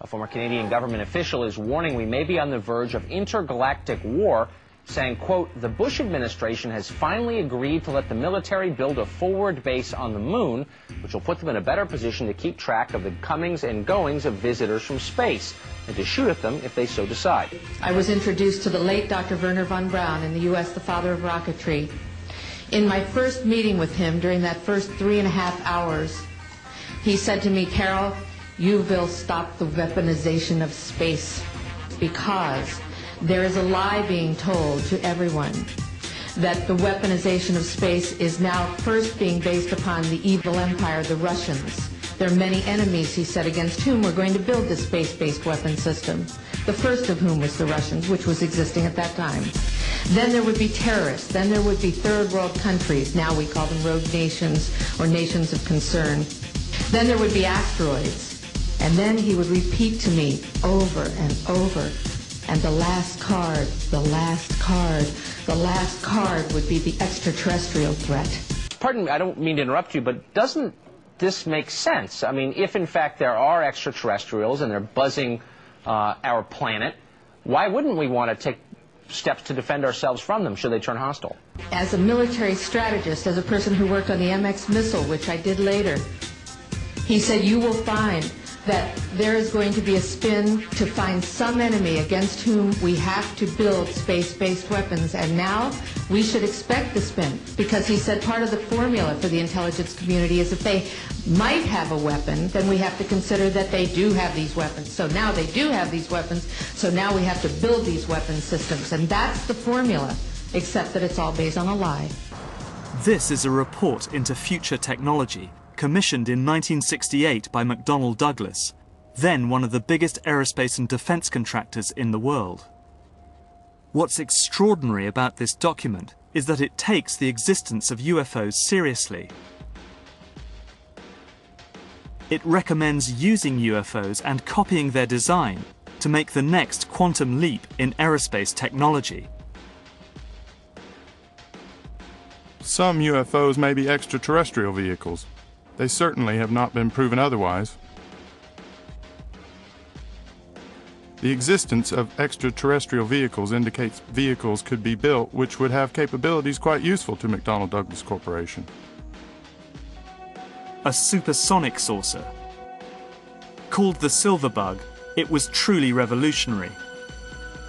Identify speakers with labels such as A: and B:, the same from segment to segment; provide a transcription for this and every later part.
A: A former Canadian government official is warning we may be on the verge of intergalactic war, saying, quote, the Bush administration has finally agreed to let the military build a forward base on the moon, which will put them in a better position to keep track of the comings and goings of visitors from space, and to shoot at them if they so decide.
B: I was introduced to the late Dr. Wernher von Braun, in the U.S. the father of rocketry. In my first meeting with him, during that first 3.5 hours, he said to me, Carol, you will stop the weaponization of space, because there is a lie being told to everyone that the weaponization of space is now first being based upon the evil empire, the Russians. There are many enemies, he said, against whom we're going to build this space-based weapon system, the first of whom was the Russians, which was existing at that time. Then there would be terrorists. Then there would be third world countries. Now we call them rogue nations or nations of concern. Then there would be asteroids. And then he would repeat to me over and over, and the last card, the last card, the last card would be the extraterrestrial threat.
A: Pardon me, I don't mean to interrupt you, but doesn't this make sense? I mean, if in fact there are extraterrestrials and they're buzzing our planet, why wouldn't we want to take steps to defend ourselves from them should they turn hostile?
B: As a military strategist, as a person who worked on the MX missile, which I did later, he said, you will find that there is going to be a spin to find some enemy against whom we have to build space-based weapons. And now we should expect the spin, because he said part of the formula for the intelligence community is if they might have a weapon, then we have to consider that they do have these weapons. So now they do have these weapons, so now we have to build these weapon systems. And that's the formula, except that it's all based on a lie.
C: This is a report into future technology, commissioned in 1968 by McDonnell Douglas, then one of the biggest aerospace and defense contractors in the world. What's extraordinary about this document is that it takes the existence of UFOs seriously. It recommends using UFOs and copying their design to make the next quantum leap in aerospace technology.
D: Some UFOs may be extraterrestrial vehicles. They certainly have not been proven otherwise. The existence of extraterrestrial vehicles indicates vehicles could be built which would have capabilities quite useful to McDonnell Douglas Corporation.
C: A supersonic saucer. Called the Silver Bug, it was truly revolutionary.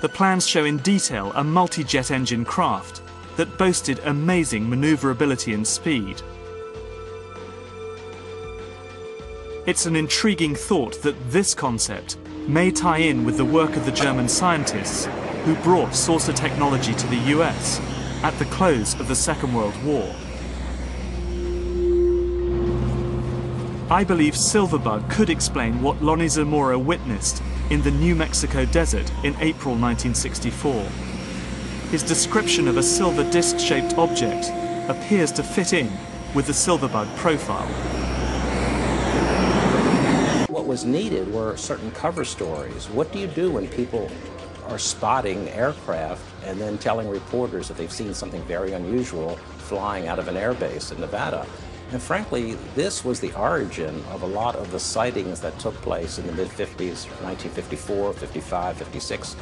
C: The plans show in detail a multi-jet engine craft that boasted amazing maneuverability and speed. It's an intriguing thought that this concept may tie in with the work of the German scientists who brought saucer technology to the US at the close of the Second World War. I believe Silverbug could explain what Lonnie Zamora witnessed in the New Mexico desert in April 1964. His description of a silver disc-shaped object appears to fit in with the Silverbug profile.
E: What was needed were certain cover stories. What do you do when people are spotting aircraft and then telling reporters that they've seen something very unusual flying out of an airbase in Nevada? And frankly, this was the origin of a lot of the sightings that took place in the mid-50s, 1954, 55, 56,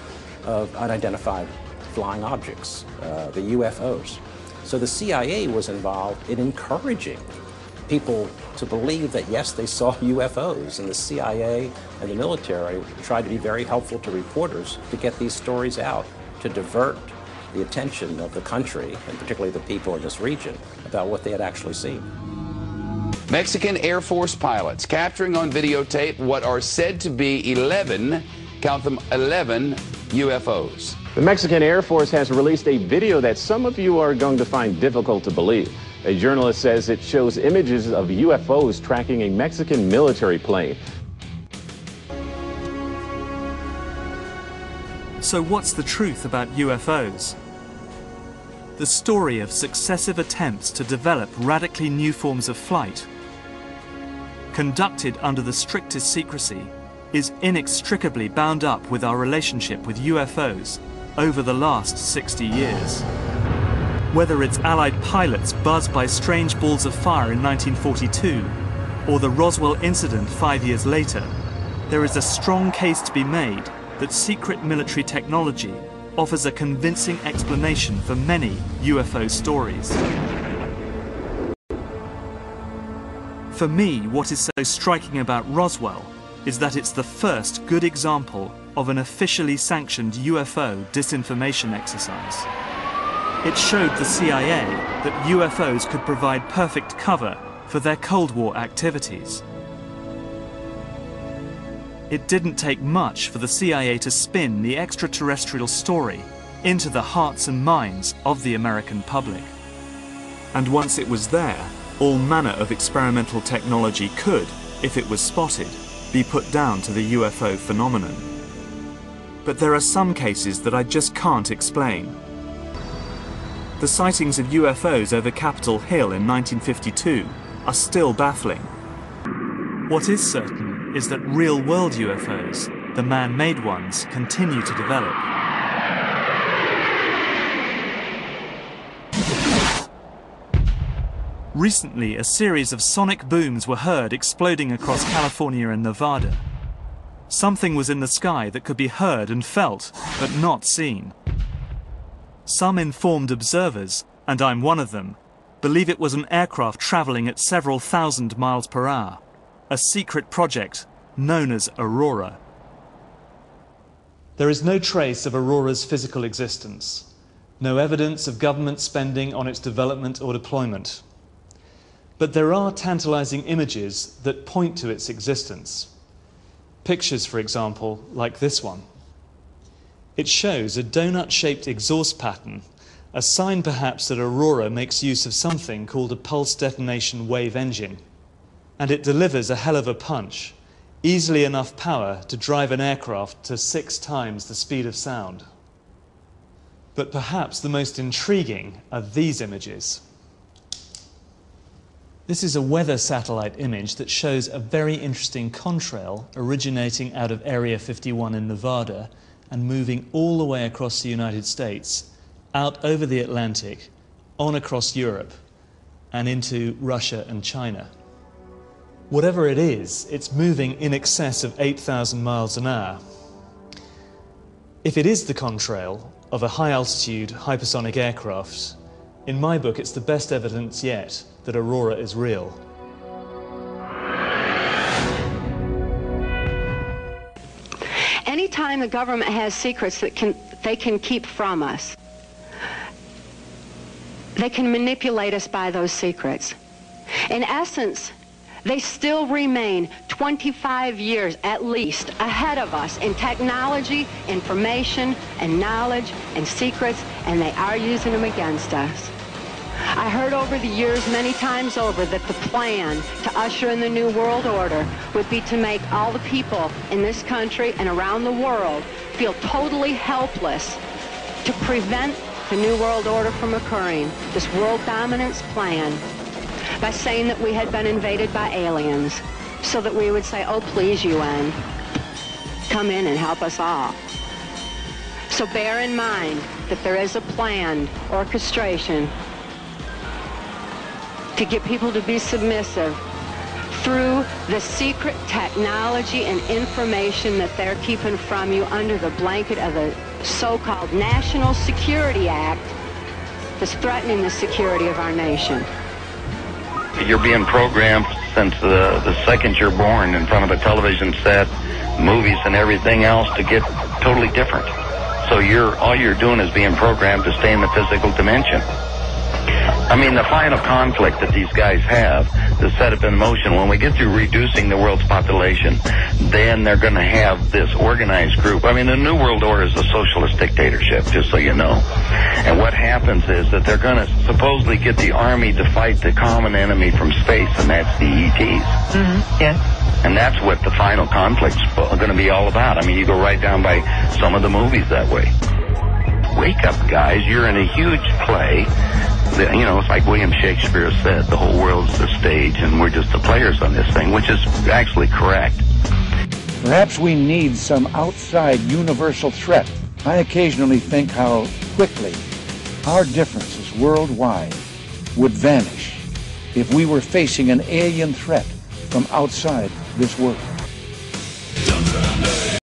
E: of unidentified flying objects, the UFOs. So the CIA was involved in encouraging people to believe that, yes, they saw UFOs, and the CIA and the military tried to be very helpful to reporters to get these stories out, to divert the attention of the country, and particularly the people in this region, about what they had actually seen.
F: Mexican Air Force pilots capturing on videotape what are said to be 11, count them, 11 UFOs.
G: The Mexican Air Force has released a video that some of you are going to find difficult to believe. A journalist says it shows images of UFOs tracking a Mexican military plane.
C: So what's the truth about UFOs? The story of successive attempts to develop radically new forms of flight, conducted under the strictest secrecy, is inextricably bound up with our relationship with UFOs over the last 60 years. Whether it's Allied pilots buzzed by strange balls of fire in 1942, or the Roswell incident 5 years later, there is a strong case to be made that secret military technology offers a convincing explanation for many UFO stories. For me, what is so striking about Roswell is that it's the first good example of an officially sanctioned UFO disinformation exercise. It showed the CIA that UFOs could provide perfect cover for their Cold War activities. It didn't take much for the CIA to spin the extraterrestrial story into the hearts and minds of the American public. And once it was there, all manner of experimental technology could, if it was spotted, be put down to the UFO phenomenon. But there are some cases that I just can't explain. The sightings of UFOs over Capitol Hill in 1952 are still baffling. What is certain is that real-world UFOs, the man-made ones, continue to develop. Recently, a series of sonic booms were heard exploding across California and Nevada. Something was in the sky that could be heard and felt, but not seen. Some informed observers, and I'm one of them, believe it was an aircraft traveling at several thousand miles per hour, a secret project known as Aurora. There is no trace of Aurora's physical existence, no evidence of government spending on its development or deployment. But there are tantalizing images that point to its existence. Pictures, for example, like this one. It shows a donut-shaped exhaust pattern, a sign perhaps that Aurora makes use of something called a pulse detonation wave engine. And it delivers a hell of a punch, easily enough power to drive an aircraft to 6 times the speed of sound. But perhaps the most intriguing are these images. This is a weather satellite image that shows a very interesting contrail originating out of Area 51 in Nevada and moving all the way across the United States, out over the Atlantic, on across Europe, and into Russia and China. Whatever it is, it's moving in excess of 8,000 miles an hour. If it is the contrail of a high-altitude hypersonic aircraft, in my book it's the best evidence yet that Aurora is real.
H: Anytime the government has secrets that they can keep from us, they can manipulate us by those secrets. In essence, they still remain 25 years at least ahead of us in technology, information, and knowledge, and secrets, and they are using them against us. I heard over the years many times over that the plan to usher in the New World Order would be to make all the people in this country and around the world feel totally helpless to prevent the New World Order from occurring, this world dominance plan, by saying that we had been invaded by aliens, so that we would say, oh, please, UN, come in and help us all. So bear in mind that there is a planned orchestration to get people to be submissive through the secret technology and information that they're keeping from you under the blanket of the so-called National Security Act that's threatening the security of our nation.
I: You're being programmed since the second you're born in front of a television set, movies and everything else to get totally different. So all you're doing is being programmed to stay in the physical dimension. I mean, the final conflict that these guys have to set up in motion, when we get through reducing the world's population, then they're going to have this organized group. I mean, the New World Order is a socialist dictatorship, just so you know. And what happens is that they're going to supposedly get the army to fight the common enemy from space, and that's the ETs.
J: Mm-hmm. Yeah.
I: And that's what the final conflict's going to be all about. I mean, you go right down by some of the movies that way. Wake up, guys. You're in a huge play. You know, it's like William Shakespeare said, the whole world's the stage and we're just the players on this thing, which is actually correct.
K: Perhaps we need some outside universal threat. I occasionally think how quickly our differences worldwide would vanish if we were facing an alien threat from outside this world.
J: Don't cry.